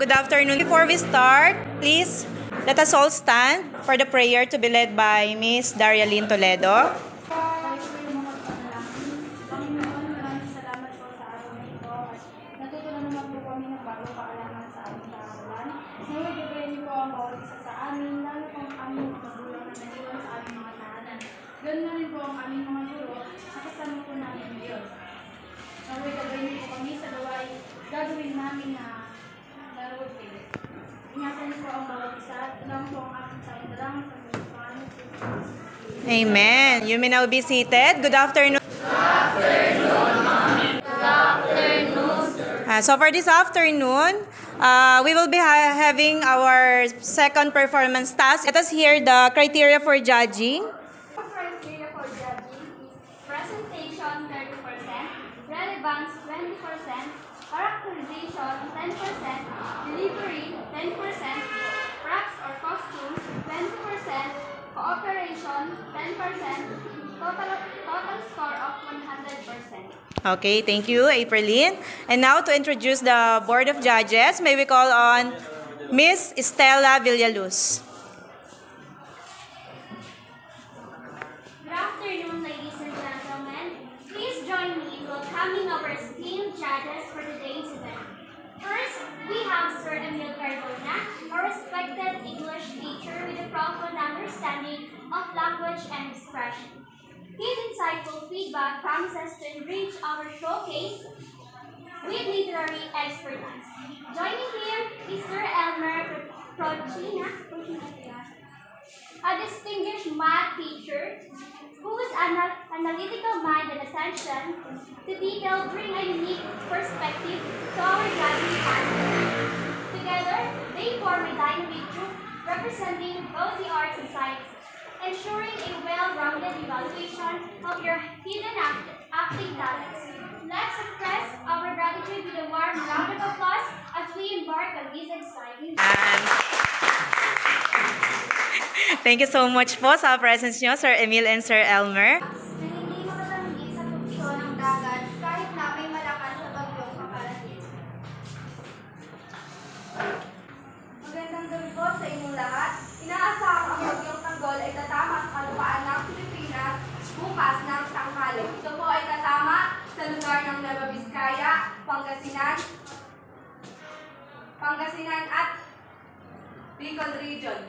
Good afternoon. Before we start, please let us all stand for the prayer to be led by Miss Daria Lynn Toledo. Ganun na rin po ang aming mga guro, nakasama po namin ngayon. Naway gagawin po kami sa gawain gagawin namin na road trip. Ingatan niyo po ang bawat isa at alam po ang aking sa dalangin sa Panginoon. Amen. You may now be seated. Good afternoon. Good afternoon, sir. So for this afternoon, we will be having our second performance task. Let us hear the criteria for judging. Criteria for judging is presentation 30%, relevance 20%, characterization 10%, delivery 10%, props or costumes 20%, cooperation 10%, total score of 100%. Okay, thank you, Aprilyn. And now to introduce the Board of Judges, may we call on Miss Estela Villaluz. Good afternoon, ladies and gentlemen. Please join me in welcoming our esteemed judges for today's event. First, we have Sir Emil Cardona, a respected English teacher with a profound understanding of language and expression. His insightful feedback promises to enrich our showcase with literary expertise. Joining him is Sir Elmer Procina, a distinguished math teacher whose analytical mind and attention to detail bring a unique perspective to our gathering panel. Together, they form a dynamic group representing both the arts and science, ensuring a well-rounded evaluation of your hidden acting talents. Let's express our gratitude with a warm round of applause as we embark on this exciting Thank you so much po sa presence nyo, Sir Emil and Sir Elmer. na hindi makatanggit sa tuksyon ng dagat kahit na may malakas na bagyong paparating. Magandang gabi po sa inyong lahat. Inaasahang ang bagyong Tanggol ay tatama sa kalupaan ng Pilipinas bukas ng tanghali. Ito po ay tatama sa lugar ng Nueva Vizcaya, Pangasinan at Bicol Region.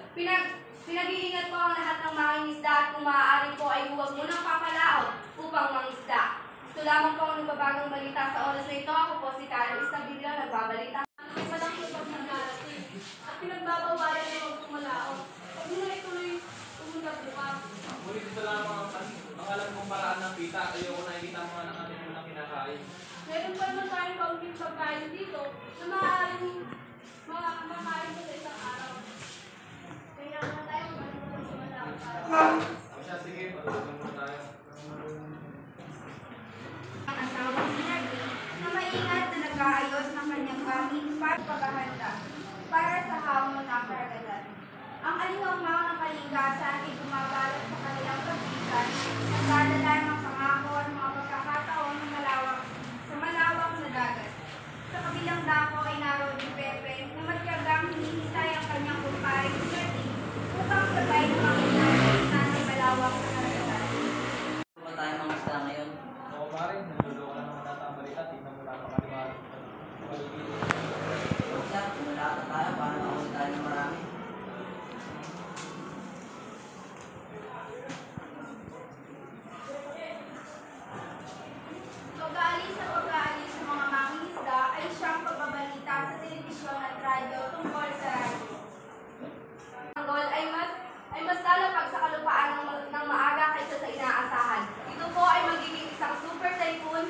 Pinag-iingat po ang lahat ng mga isda at kung maaari po ay huwag munang papalaot upang mangisda. Ito lamang po ang nagbabagang balita sa oras na ito. Ako po si Carol Isabilla, nagbabalita. Isa lang po pag nagdarating at pinagbabawalan na huwag pumalaot. Huwag mo na ituloy pumunta bukas. Ngunit ito lamang ang alam kong paraan ng pita. Ayoko nakikita mga ng ating unang kinakain. Meron pa naman tayong kaunting pagkain dito na maaaring makain ko sa isang araw. Kaya na tayo magandang sumalaot para O siya, sige, matulungan mo tayo. ang asawang si Nerdy na maingat na nag-aayos ng kanyang gamit para paghahanda para sa hamon ng karagatan. Ang alimaw ng kaligtasan ay bumabalot sa kanilang kapitan at dadala ng pangako at mga pagkakataon sa malawak na dagat. Sa kabilang dako ay naroon si Pepe na matyagang hinihintay ang kanyang kumpare si Nerdy upang sabay na makita ng malawak na karagatan. Wala tayong mga isda ngayon. Oo, pare, naluluwa ka naman nata ang balita. Tingnan mo lang ang kalimahan. Siya, wala ka tayo para makawin tayo ng marami. Pag-aalis sa mga mangingisda ay siyang pagbabalita sa telebisyon at radyo tungkol sa radyo. Ang gol ay mas lalapag sa kalupaan ng maaga kaysa sa inaasahan. Ito po ay magiging isang super typhoon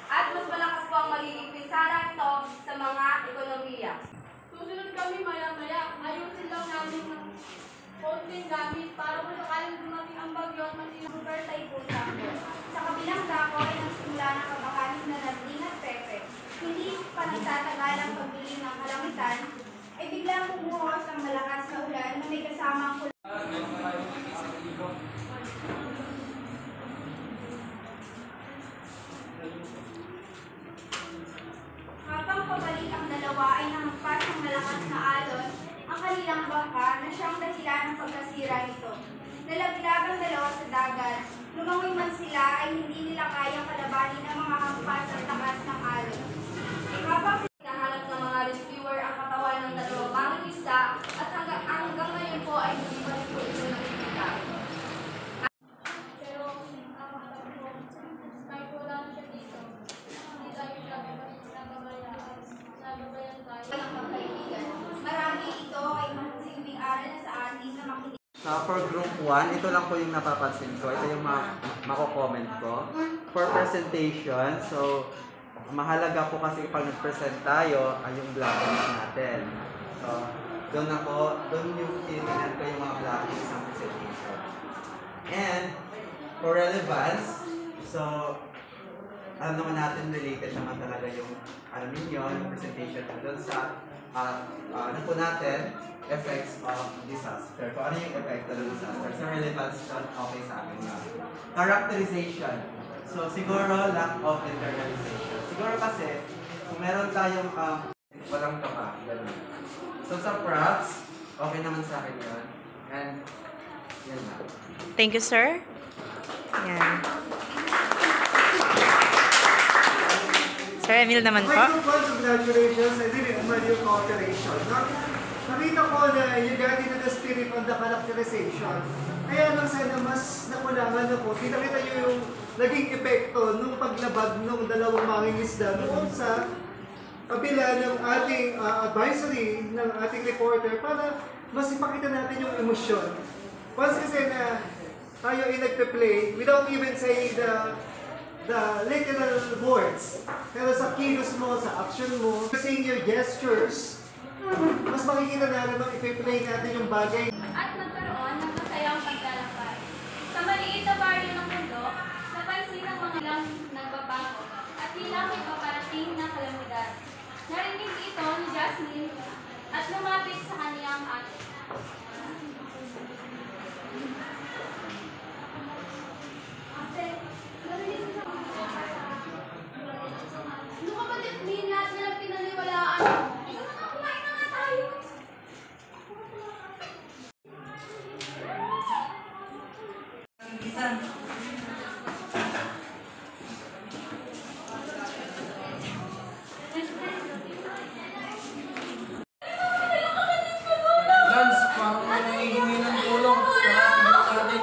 at mas malakas po ang magiging pinsala nito sa mga ekonomiya. Susunod kami maya-maya. Ayusin lang namin ng konting gamit para kung sakaling dumating ang bagyo at magiging super typhoon tayo. Sa kabilang dako ay nagsimula ng kapakanin na Narding at Pepe. Hindi pa nagtatagal ang pagdilim ng kalangitan, ay biglang bumuhos ang malakas na ulan na may kasamang kulay. Habang pabalik ang dalawa ay nahampas ng malakas sila ng pagkasira nito. Nalaglag ang dalawa sa dagat. Lumangoy man sila ay hindi nila kayang kalabanin ang mga hampas at takas ng alon. Habang hinahanap ng mga rescuer ang katawan ng dalawang manging isda at hanggang ngayon po ay hindi pa rin po ito nakikita. Pero kahit wala na siya dito, hindi tayo nababayaan tayo ng magkaibigan. Marami ito ay magsilbing aral sa atin na makinig. For group 1, ito lang po yung napapansin ko. Ito yung mako-comment ko. For presentation, so mahalaga po kasi pag nag-present tayo ay yung blockings natin. So, doon yung tinitingnan ko yung mga blockings ng presentation. And for relevance, so alam naman natin related naman talaga yung yung presentation doon sa ano po natin, effects of disaster. Kung ano yung effect ng disaster. So relevance doon, okay sa akin na. Characterization. So siguro lack of internalization. Siguro kasi, kung meron tayong walang toka, gano'n. So sa props, okay naman sa akin yun. And, yan na. Thank you, sir. Yan. Sir Emil naman po. My group 1, congratulations. I did admire your cooperation. Nakita ko na you got into the spirit on the characterization. Kaya lang sana mas nakulangan ako. Kita yung naging epekto nung paglabag ng dalawang mangingisda noon sa kabila ng ating advisory ng ating reporter para mas ipakita natin yung emosyon. Once kasi na tayo ay nagpe-play without even saying the literal words. Pero sa kilos mo, sa action mo, saying your gestures, mas makikita natin nung ipi-play natin yung bagay. At nagkaroon ng masayang paglalakbay. Sa maliit na baryo ng mundo, napansin ang mga ilang nagbabago at ilang may paparating na kalamidad. Narinig ito ni Jasmine at lumapit sa kaniyang ate. Ate, narinig mo ano ka ba, Jasmine? Lahat nilang pinaniwalaan. Ikaw na nga, kumain na nga tayo. Lance, parang may nangihingi ng tulong sa ating natin.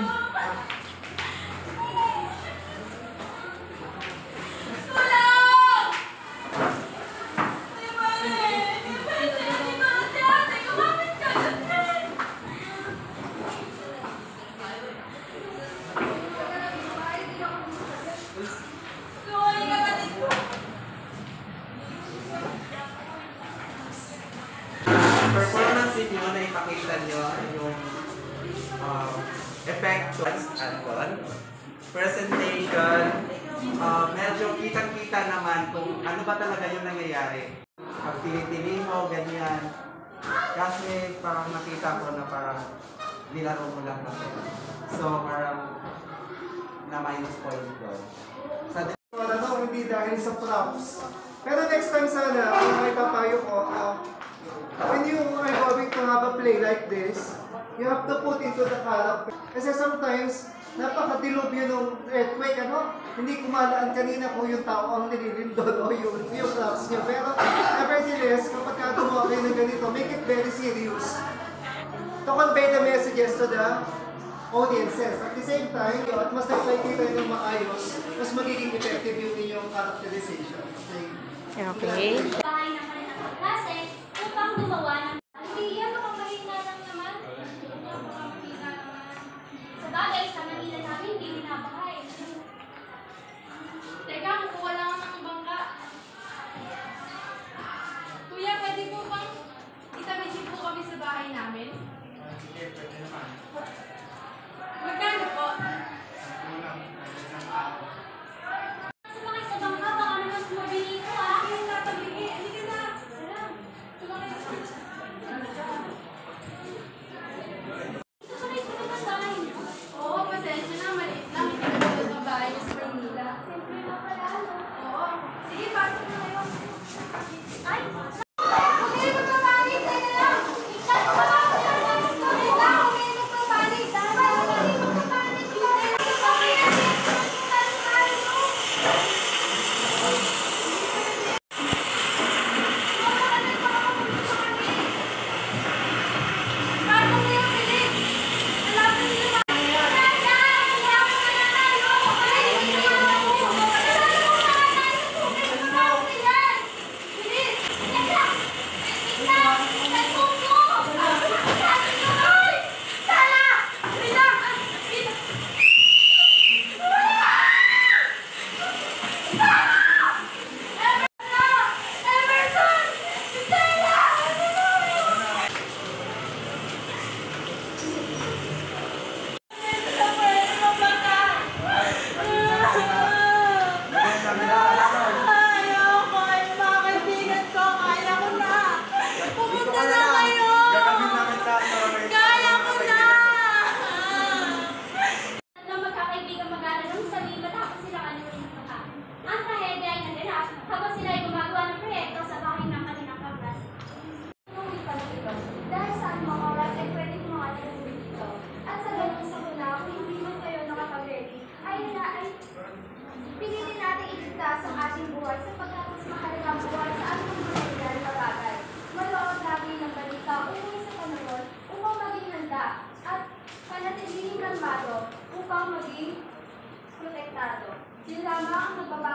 Performance nyo na ipakita nyo yung effect andon. Presentation, medyo kitang-kita naman kung ano ba talaga yung nangyayari. Pag tinitili mo, ganyan. Kasi parang nakita ko na parang nilaro mo lang kasi. So parang na-minus point ko. Hindi dahil sa props. Pero next time sana, kung may papayo ko, when you are going to have a play like this, you have to put into the character. Kasi sometimes, napaka-dilubyo ng earthquake, hindi kumalaan kanina kung yung tao ang nililindol o yung props niya. Pero nevertheless, kapag gumawa kayo ng ganito, make it very serious. To convey the messages to the audiences. At the same time, at mas nakikita ng maayos, mas magiging effective yung inyong characterization. Okay. Bahay naman ng kaklase upang gumawa ng hindi yan makapahina lang naman. Makapahina naman. Sa bagay, sa Manila namin, hindi binabahay. Teka, kukuha lang ng bangka. Kuya, pwede po bang itabidin po kami sa bahay namin? Magkano po? Sumakay sa bangka, baka naman mabili ko ah. Hindi ka na. Sumakay sa bangka.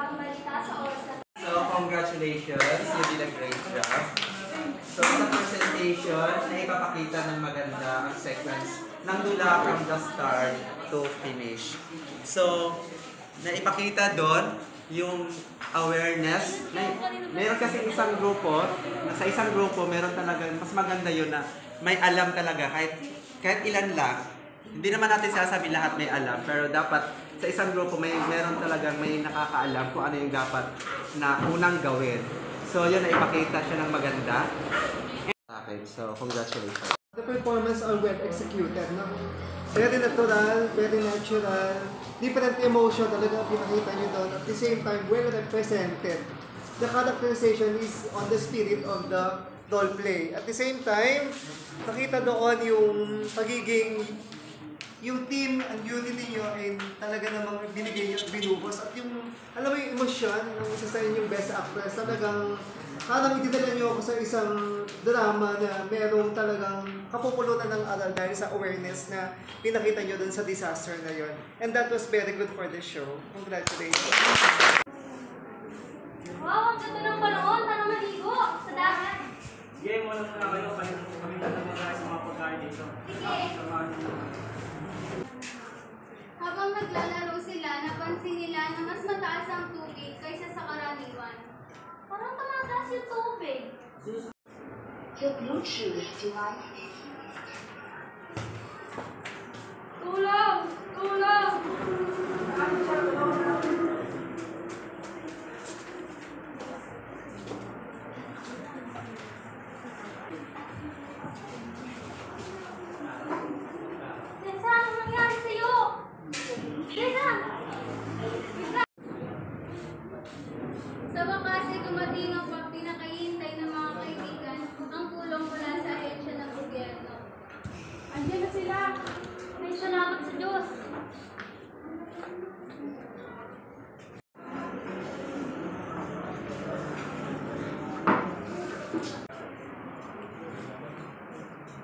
bagong balita sa oras na So, congratulations. You did a great job. So, sa presentation, naipapakita ng maganda ang sequence ng dula from the start to finish. So, naipakita doon yung awareness. Meron kasi isang grupo, sa isang grupo, meron talaga, mas maganda yun na may alam talaga, kahit ilan lang. Hindi naman natin sasabi lahat may alam, pero dapat sa isang grupo meron talagang may nakakaalam kung ano yung dapat na unang gawin. So, yun, naipakita siya ng maganda. Okay, so congratulations. The performance are well executed, no? Very natural, very natural, different emotion talaga pinakita nyo doon. At the same time, well represented. The characterization is on the spirit of the role play. At the same time, nakita doon yung pagiging, yung team and unity nyo ay talaga namang binigay nyo at binuhos. At yung, alam mo yung emosyon ng isa sa inyong best actress, talagang parang idinala nyo ako sa isang drama na merong talagang kapupulutan ng aral dahil sa awareness na pinakita nyo dun sa disaster na yon. And that was very good for the show. Congratulations. Wow, ang ganda ng panahon para maligo sa dagat. Sige, muna kayo. Kami tatapos sa mga pagkain dito. Sige. Habang naglalaro sila, napansin nila na mas mataas ang tubig kaysa sa karaniwan. Parang tumataas yung tubig. Tulong! Tulong! Tessa, ano nangyari sa'yo? Tessa! Sa wakas ay dumating ang pinakahihintay ng mga kaibigan ang tulong mula sa ahensya ng gobyerno. Andiyan na sila. May salamat sa Diyos.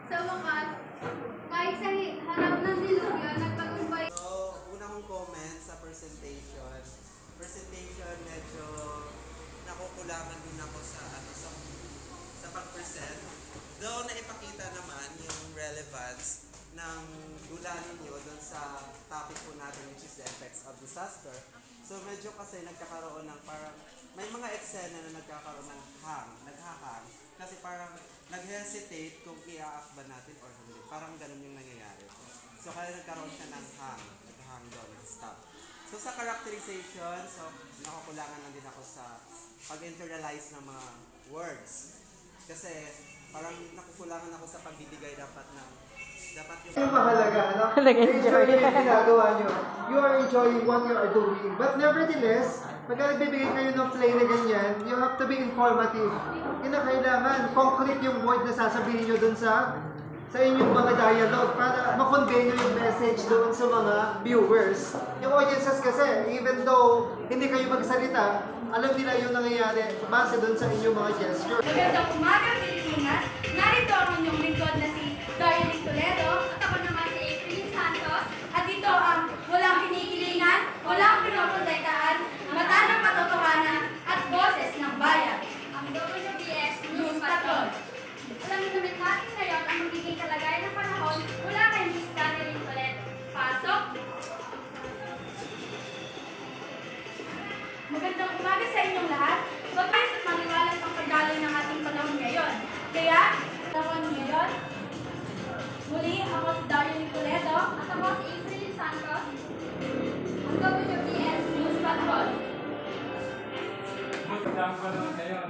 Sa wakas, kahit sa harap ng dilubyo, nagtagumpay. So, una kong comment sa presentation. Presentation, medyo nakukulangan din ako sa pag-present. Though naipakita naman yung relevance ng dula ninyo doon sa topic po natin, which is the effects of disaster. So medyo kasi nagkakaroon ng parang, may mga eksena na nagkakaroon ng naghahang. Kasi parang nag-hesitate kung i-act ba natin or hindi. Parang ganun yung nangyayari. So kaya nagkaroon siya ng naghahang doon, stop. So sa characterization, so nakukulangan lang din ako sa pag-internalize ng mga words. Kasi parang nakukulangan ako sa pagbibigay dapat yung Mahalaga, ano? Enjoy yung ginagawa nyo. You are enjoying what you are doing. But nevertheless, pagka nagbibigay kayo ng play na ganyan, you have to be informative. Kailangan concrete yung word na sasabihin nyo dun sa inyong mga dialogue para makonvey nyo yung message doon sa mga viewers. Yung audiences kasi, even though hindi kayo magsalita, alam nila yung nangyayari base doon sa inyong mga gesture. Magandang umaga, Pilipinas! Narito ang inyong lingkod na si Darlene Toledo at ako naman si April Santos. At ito ang walang kinikilingan, walang pinoprotektahan, mata ng katotohanan at boses ng bayan. Ang WBS News Patrol. Alamin namin natin ngayon ang magiging kalagayan ng panahon mula kay Miss Darlene Toledo. Pasok! Magandang umaga sa inyong lahat. Mabilis at maliwalas ang pagdaloy ng ating panahon ngayon. Kaya, panahon ngayon, muli ako si Darlene Toledo At ako si April Santos. ang WBS News Patrol. Magandang panahon ngayon.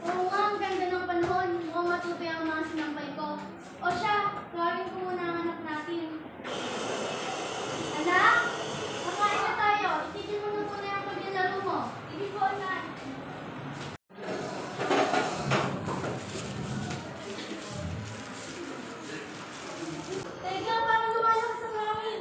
Oo nga, ang ganda ng panahon. Mukhang matupi ang mga sinampay ko. O siya, tawagin ko muna ang anak natin. Anak, kakain na tayo. Itigil mo na muna yung paglalaro mo. Sige po, anak. Teka, parang lumalakas ang hangin.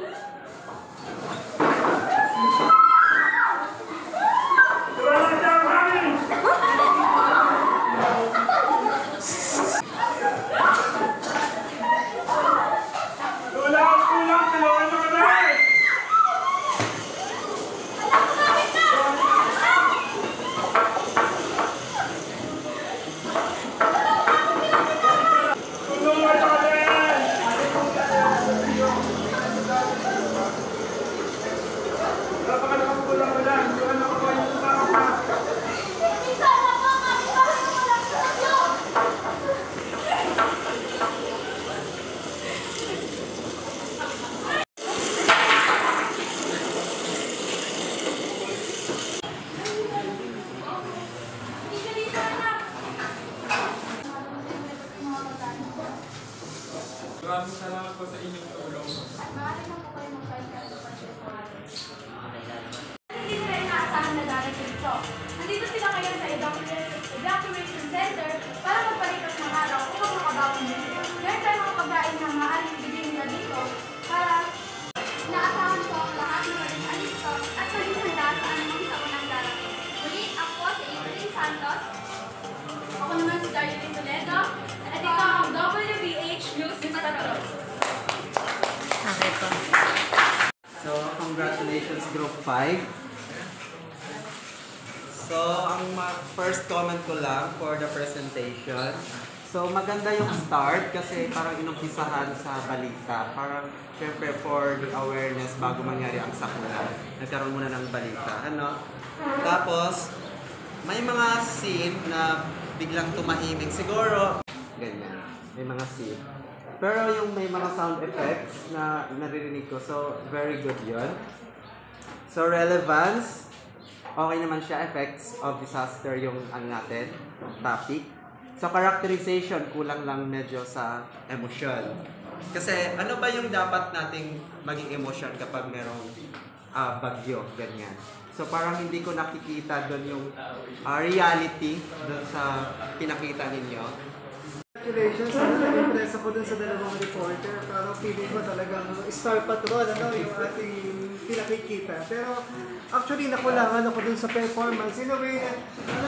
Maraming salamat po sa inyong tulong. At maaari na po kayo mag-podcast sa pag-share sa atin. Hindi nila inaasahan na darating ito. Nandito sila ngayon sa evacuation center para magpalipas ng araw upang makabawi nila. Meron tayong mga pagkain na maaaring ibigay nila dito para inaasahan ko ang lahat na maging alisto at maging handa sa anumang taon darating. Muli, ako si April Santos. Ako naman si Darlene Toledo. At ikaw ang WBH News Patrol. Okay po. So, congratulations Group 5. So, ang first comment ko lang for the presentation. So, maganda yung start kasi parang inumpisahan sa balita. Parang, syempre, for the awareness bago mangyari ang sakuna. Nagkaroon muna ng balita. Ano? Tapos, may mga scene na biglang tumahimik. Siguro, ganyan. May mga scene. Pero yung may mga sound effects na naririnig ko, so very good yun. So relevance, okay naman siya. Effects of disaster yung natin, topic. So characterization, kulang lang medyo sa emosyon. Kasi ano ba yung dapat nating maging emosyon kapag merong bagyo, ganyan. So parang hindi ko nakikita doon yung reality doon sa pinakita ninyo. Congratulations, na-impress ako dun sa dalawang reporter. Parang feeling ko talagang star patrol, yung ating pinakikita. Pero actually, nakulangan ako dun sa performance. In a way,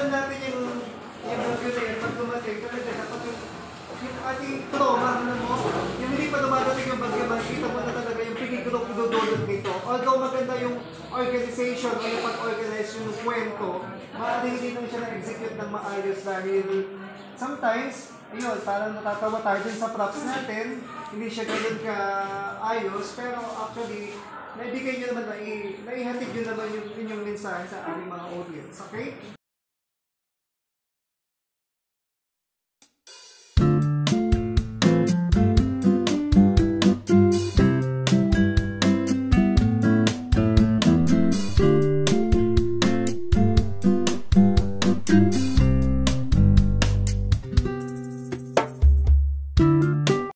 natin yung bagyo na yan, pag dumating, talaga dapat yung ating trauma, yung hindi pa dumadating yung bagyo, makikita mo na talaga yung pinigulong idudulot nito. Although maganda yung organization o yung pag-organize yung kwento, maaaring hindi lang siya na-execute ng maayos dahil sometimes, ayun, parang natatawa tayo din sa props natin, hindi siya ganun ka-ayos, pero actually, naibigay nyo naman, naihatid nyo naman yung inyong mensahe sa aming mga audience, okay?